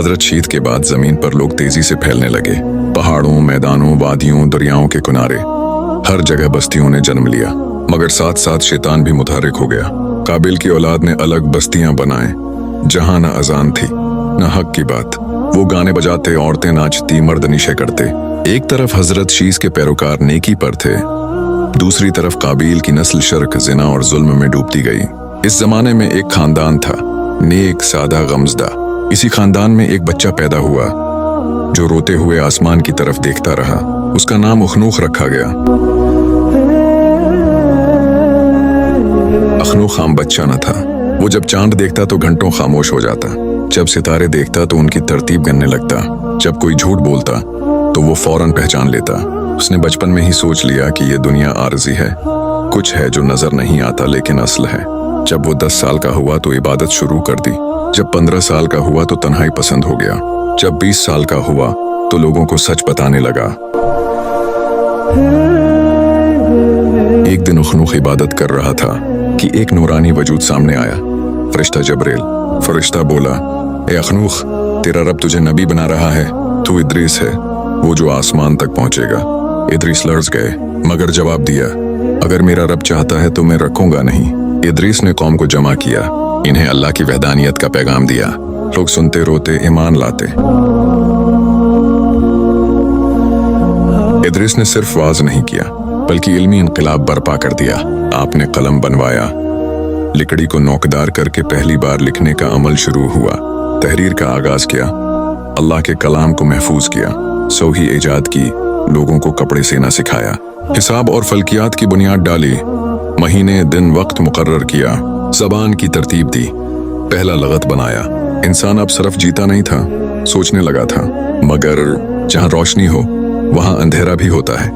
हजरत शीत के बाद जमीन पर लोग तेजी से फैलने लगे। पहाड़ों, मैदानों, वादियों, दरियाओं के किनारे हर जगह बस्तियों ने जन्म लिया, मगर साथ साथ शैतान भी मुतहरिक हो गया। काबिल की औलाद ने अलग बस्तियां बनाए जहां न अजान थी न हक की बात। वो गाने बजाते, औरतें नाचती, मर्द निशे करते। एक तरफ हजरत शीस के पैरोकार नेकी पर थे, दूसरी तरफ काबिल की नस्ल शर्क, जिना और जुल्म में डूबती गई। इस जमाने में एक खानदान था, नेक, सादा, गमजदा। इसी खानदान में एक बच्चा पैदा हुआ जो रोते हुए आसमान की तरफ देखता रहा। उसका नाम अखनूख रखा गया। अखनूख आम बच्चा न था। वो जब चांद देखता तो घंटों खामोश हो जाता, जब सितारे देखता तो उनकी तरतीब गनने लगता, जब कोई झूठ बोलता तो वो फौरन पहचान लेता। उसने बचपन में ही सोच लिया कि ये दुनिया आरजी है, कुछ है जो नजर नहीं आता लेकिन असल है। जब वो 10 साल का हुआ तो इबादत शुरू कर दी। जब 15 साल का हुआ तो तन्हाई पसंद हो गया। जब 20 साल का हुआ तो लोगों को सच बताने लगा। एक दिन अखनूख इबादत कर रहा था कि एक नूरानी वजूद सामने आया, फरिश्ता जबरील। फरिश्ता बोला, ए अखनूख, तेरा रब तुझे नबी बना रहा है, तू इद्रीस है, वो जो आसमान तक पहुंचेगा। इद्रीस लर्ज गए, मगर जवाब दिया, अगर मेरा रब चाहता है तो मैं रखूंगा नहीं। इद्रीस ने कौम को जमा किया, इन्हें अल्लाह की वहदानियत का पैगाम दिया। लोग सुनते, रोते, ईमान लाते। इद्रीस ने सिर्फ वाज नहीं किया बल्कि इल्मी इनकलाब बर्पा कर दिया। आपने कलम बनवाया, लकड़ी को नोकदार करके पहली बार लिखने का अमल शुरू हुआ। तहरीर का आगाज किया, अल्लाह के कलाम को महफूज किया। सोही ईजाद की, लोगों को कपड़े सीना सिखाया। हिसाब और फल्कियात की बुनियाद डाली, महीने, दिन, वक्त मुकर्रर किया। ज़बान की तरतीब दी, पहला लगत बनाया। इंसान अब सिर्फ जीता नहीं था, सोचने लगा था। मगर जहां रोशनी हो वहां अंधेरा भी होता है।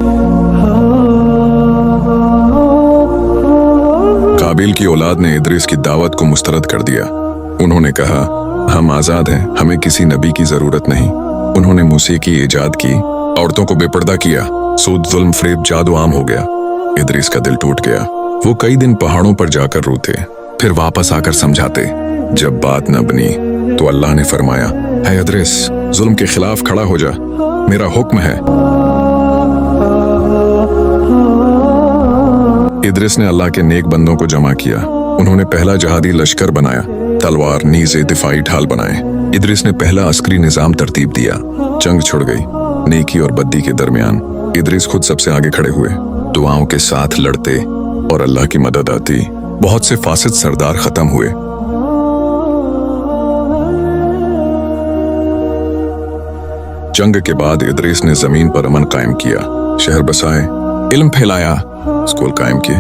काबिल की औलाद ने इद्रीस की दावत को मुस्तरद कर दिया। उन्होंने कहा, हम आजाद हैं, हमें किसी नबी की जरूरत नहीं। उन्होंने मूसीकी ईजाद की, औरतों को बेपर्दा किया। सूद, जुल्म, फरेब, जादू आम हो गया। इद्रीस का दिल टूट गया। वो कई दिन पहाड़ों पर जाकर रोते, फिर वापस आकर समझाते। जब बात न बनी तो अल्लाह ने फरमाया, है इद्रीस, जुल्म के खिलाफ खड़ा हो जा, मेरा हुक्म है। इद्रीस ने अल्लाह के नेक बंदों को जमा किया। उन्होंने पहला जहादी लश्कर बनाया, तलवार, नीज़े, दिफाई ढाल बनाए। इद्रीस ने पहला अस्करी निजाम तरतीब दिया। जंग छिड़ गई, नेकी और बद्दी के दरमियान इद्रीस खुद सबसे आगे खड़े हुए। दुआओं के साथ लड़ते और अल्लाह की मदद आती। बहुत से फासिद सरदार खत्म हुए। जंग के बाद इद्रीस ने जमीन पर अमन कायम किया, शहर बसाए, इल्म फैलाया, स्कूल कायम किए।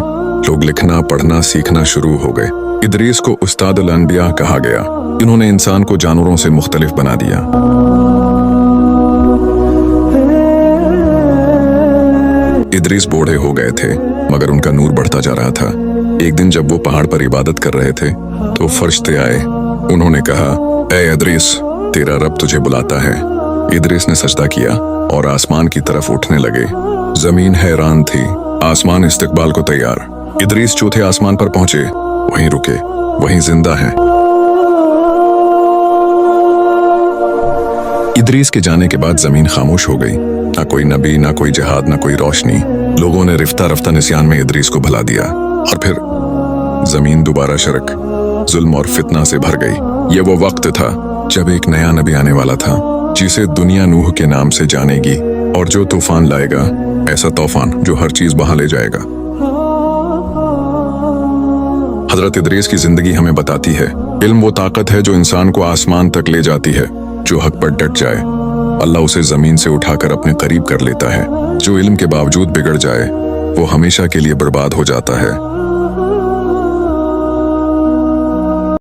लोग लिखना, पढ़ना, सीखना शुरू हो गए। इद्रीस को उस्ताद अल-अंबिया कहा गया। इन्होंने इंसान को जानवरों से मुख्तलिफ बना दिया। इद्रीस बूढ़े हो गए थे मगर उनका नूर बढ़ता जा रहा था। एक दिन जब वो पहाड़ पर इबादत कर रहे थे तो फरिश्ते आए। उन्होंने कहा, ए इद्रीस, तेरा रब तुझे बुलाता है। इद्रीस ने सजदा किया और आसमान की तरफ उठने लगे। जमीन हैरान थी, आसमान इस्तकबाल को तैयार। इद्रीस चौथे आसमान पर पहुंचे, वहीं रुके, वहीं जिंदा हैं। इद्रीस के जाने के बाद जमीन खामोश हो गई। ना कोई नबी, ना कोई जहाद, ना कोई रोशनी। लोगों ने रिफ्ता रफ्ता निस्यान में इद्रीस को भुला दिया और फिर जमीन दोबारा शरक, जुल्म और फितना से भर गई। ये वो वक्त था जब एक नया नबी आने वाला था, जिसे दुनिया नूह के नाम से जानेगी और जो तूफान लाएगा, ऐसा तूफान जो हर चीज बहा ले जाएगा। हजरत इद्रीस की जिंदगी हमें बताती है, इल्म वो ताकत है जो इंसान को आसमान तक ले जाती है। जो हक पर डट जाए, अल्लाह उसे जमीन से उठाकर अपने करीब कर लेता है। जो इल्म के बावजूद बिगड़ जाए, वो हमेशा के लिए बर्बाद हो जाता है।